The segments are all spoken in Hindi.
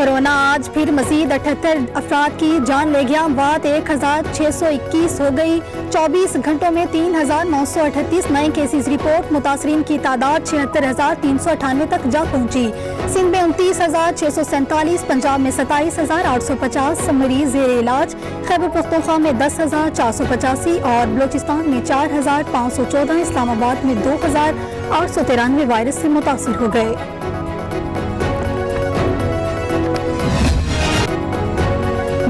कोरोना आज फिर मजीद 78 अफराद की जान ले गया। बात 1621 हो गई। 24 घंटों में 3938 नए केसेस रिपोर्ट। मुतासरीन की तादाद 76,398 तक जा पहुंची। सिंध में 29,647, पंजाब में 27,850 मरीज जेर इलाज। खैबर पख्तूनख्वा में 10,485 और बलोचिस्तान में 4,514। इस्लामाबाद में 2,893 वायरस से मुतासिर हो गए।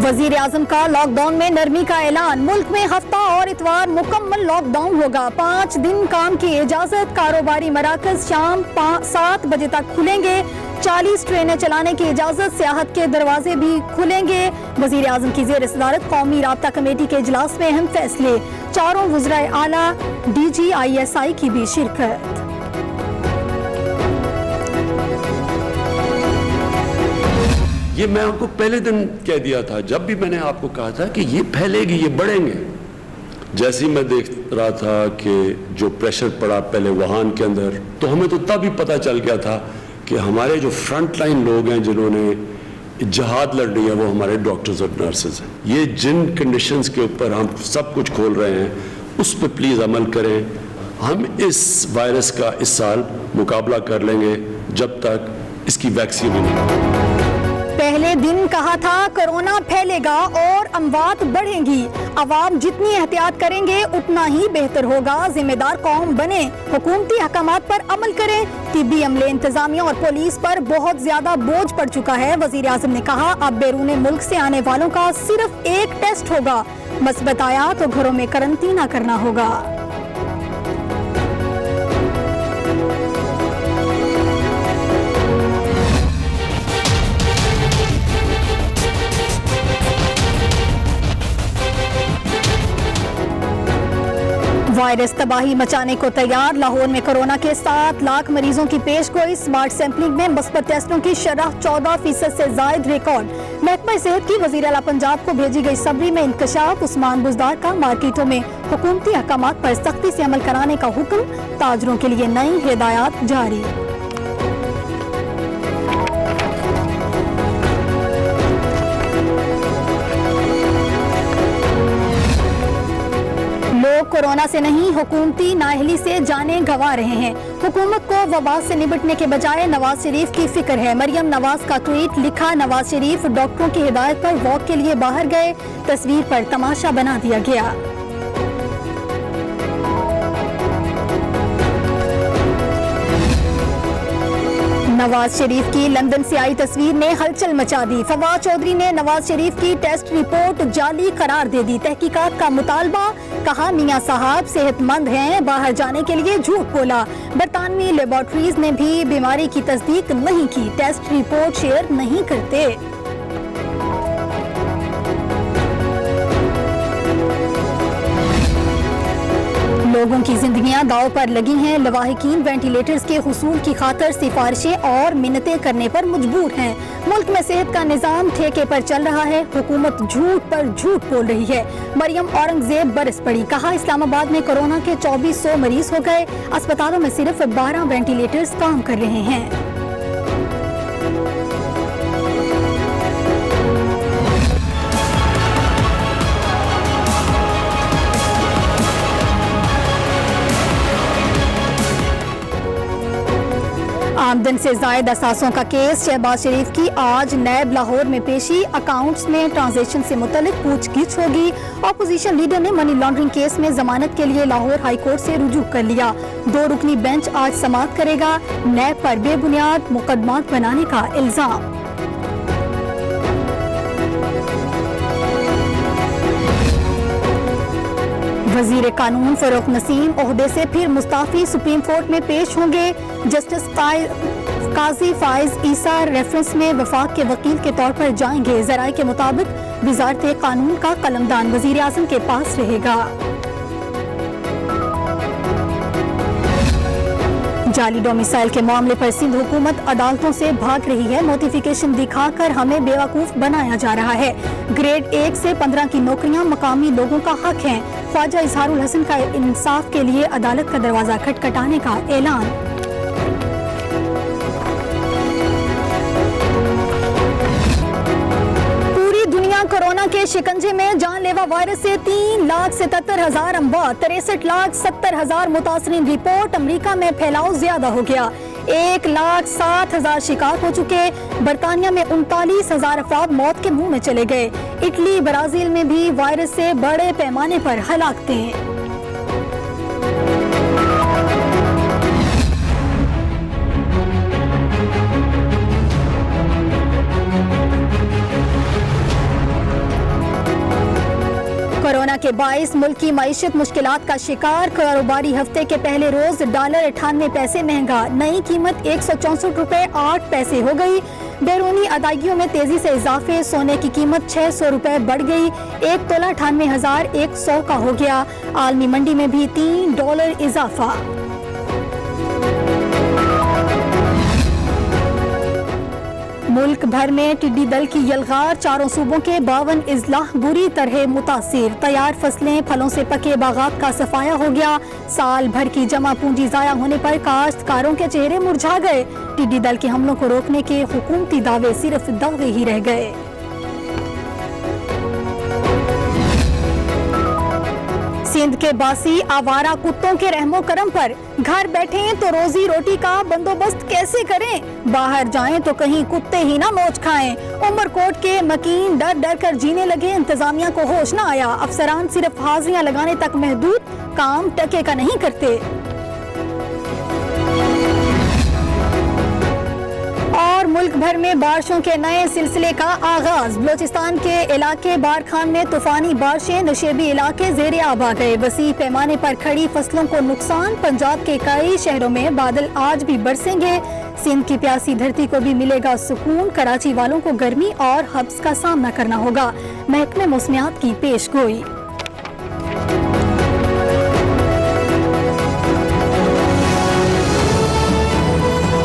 वजीर आजम का लॉकडाउन में नरमी का ऐलान। मुल्क में हफ्ता और इतवार मुकम्मल लॉकडाउन होगा। 5 दिन काम की इजाजत। कारोबारी मराकज शाम 7 बजे तक खुलेंगे। 40 ट्रेनें चलाने की इजाजत। सियाहत के दरवाजे भी खुलेंगे। वजीर आजम की जेर सदारत कौमी राब्ता कमेटी के इजलास में अहम फैसले। 4 वज़राए आला DGISI की भी शिरकत। ये मैं आपको पहले दिन कह दिया था, जब भी मैंने आपको कहा था कि ये फैलेगी, ये बढ़ेंगे। जैसे ही मैं देख रहा था कि जो प्रेशर पड़ा पहले वुहान के अंदर, तो हमें तो तब ही पता चल गया था कि हमारे जो फ्रंट लाइन लोग हैं जिन्होंने जहाद लड़ रही है वो हमारे डॉक्टर्स और नर्सेज हैं। ये जिन कंडीशंस के ऊपर हम सब कुछ खोल रहे हैं उस पर प्लीज़ अमल करें। हम इस वायरस का इस साल मुकाबला कर लेंगे जब तक इसकी वैक्सीन नहीं। पहले दिन कहा था कोरोना फैलेगा और अमवात बढ़ेंगी। अवाम जितनी एहतियात करेंगे उतना ही बेहतर होगा। जिम्मेदार कौम बने, हुकूमती अहकामात पर अमल करें। तिब्बी अमले, इंतजामिया और पुलिस पर बहुत ज्यादा बोझ पड़ चुका है। वजीर आजम ने कहा अब बैरून मुल्क से आने वालों का सिर्फ एक टेस्ट होगा। मस्बत आया तो घरों में करंतना करना होगा। वायरस तबाही मचाने को तैयार। लाहौर में कोरोना के 7 लाख मरीजों की पेशगोई। स्मार्ट सैंपलिंग में मस्बत टेस्टों की शरह 14% से जायद रिकॉर्ड। महकमा सेहत की वजीर आला पंजाब को भेजी गई सबरी में इंकशाफ। उस्मान बुजदार का मार्केटों में हुकूमती अहकामात पर सख्ती से अमल कराने का हुक्म। ताजरों के लिए नई हिदायत जारी। लोग कोरोना से नहीं हुकूमती नाअहली से जानें गंवा रहे हैं। हुकूमत को वबा से निपटने के बजाय नवाज शरीफ की फिक्र है। मरियम नवाज का ट्वीट लिखा। नवाज शरीफ डॉक्टरों की हिदायत पर वॉक के लिए बाहर गए। तस्वीर पर तमाशा बना दिया गया। नवाज शरीफ की लंदन से आई तस्वीर ने हलचल मचा दी। फवाद चौधरी ने नवाज शरीफ की टेस्ट रिपोर्ट जाली करार दे दी। तहकीकात का मुतालबा। कहा मियां साहब सेहतमंद हैं, बाहर जाने के लिए झूठ बोला। बरतानवी लेबोरेटरीज ने भी बीमारी की तस्दीक नहीं की। टेस्ट रिपोर्ट शेयर नहीं करते। लोगों की जिंदगियां दाव पर लगी हैं। लवाहिकीन वेंटिलेटर्स के हुसूल की खातर सिफारिशें और मिन्नतें करने पर मजबूर हैं। मुल्क में सेहत का निजाम ठेके पर चल रहा है। हुकूमत झूठ पर झूठ बोल रही है। मरियम औरंगजेब बरस पड़ी। कहा इस्लामाबाद में कोरोना के 2400 मरीज हो गए। अस्पतालों में सिर्फ 12 वेंटिलेटर्स काम कर रहे हैं। आमदन से जायद असासों का केस। शहबाज शरीफ की आज नैब लाहौर में पेशी। अकाउंट्स में ट्रांजैक्शन से मुतल्लिक पूछगिछ होगी। अपोजिशन लीडर ने मनी लॉन्ड्रिंग केस में जमानत के लिए लाहौर हाई कोर्ट से रुजू कर लिया। 2 रुकनी बेंच आज समाअत करेगा। नैब पर बेबुनियाद मुकदमात बनाने का इल्जाम। वजीर कानून फरूख नसीम ओहदे से फिर मुस्ताफी। सुप्रीम कोर्ट में पेश होंगे। जस्टिस काजी फाइज ईसा रेफरेंस में वफाक के वकील के तौर पर जाएंगे। जराये के मुताबिक वजारत कानून का कलमदान वजीर आजम के पास रहेगा। जाली डोमिसाइल के मामले पर सिंध हुकूमत अदालतों से भाग रही है। नोटिफिकेशन दिखाकर हमें बेवकूफ बनाया जा रहा है। ग्रेड 1 से 15 की नौकरियां मकामी लोगों का हक हैं। ख्वाजा इजहारुल हसन का इंसाफ के लिए अदालत का दरवाजा खटखटाने का ऐलान। कोरोना के शिकंजे में जानलेवा वायरस से 3,77,000 अमवात, 63,70,000 मुतासरीन रिपोर्ट। अमेरिका में फैलाव ज्यादा हो गया, 1,07,000 शिकार हो चुके। बरतानिया में 39,000 अफराद मौत के मुंह में चले गए। इटली, ब्राजील में भी वायरस से बड़े पैमाने पर हलाकतें। कोरोना के बाइस मुल्क की मईशत मुश्किलात का शिकार। कारोबारी हफ्ते के पहले रोज $98 महंगा, नई कीमत 164 रुपए 8 पैसे हो गई। बैरूनी अदायगियों में तेजी से इजाफे, सोने की कीमत 600 रुपए बढ़ गई, 1 तोला 98,100 का हो गया। आलमी मंडी में भी $3 इजाफा। मुल्क भर में टिड्डी दल की यलगार, चारों सूबों के 52 अजला बुरी तरह मुतासिर। तैयार फसलें, फलों से पके बागात का सफाया हो गया। साल भर की जमा पूंजी जाया होने पर काश्तकारों के चेहरे मुरझा गए। टिड्डी दल के हमलों को रोकने के हुकूमती दावे सिर्फ दावे ही रह गए। सिंध के बासी आवारा कुत्तों के रहमो करम पर घर बैठे तो रोजी रोटी का बंदोबस्त कैसे करें, बाहर जाएं तो कहीं कुत्ते ही ना नोच खाएं। उमरकोट के मकीन डर डर कर जीने लगे, इंतजामिया को होश न आया। अफसरान सिर्फ हाजिरियां लगाने तक महदूद, काम टके का नहीं करते। और मुल्क भर में बारिशों के नए सिलसिले का आगाज। बलोचिस्तान के इलाके बारखान में तूफानी बारिशें, नशेबी इलाके ज़ेरे आब आ गए। वसी पैमाने पर खड़ी फसलों को नुकसान। पंजाब के कई शहरों में बादल आज भी बरसेंगे। सिंध की प्यासी धरती को भी मिलेगा सुकून। कराची वालों को गर्मी और हब्स का सामना करना होगा। महकमे मौसमियात की पेशगोई।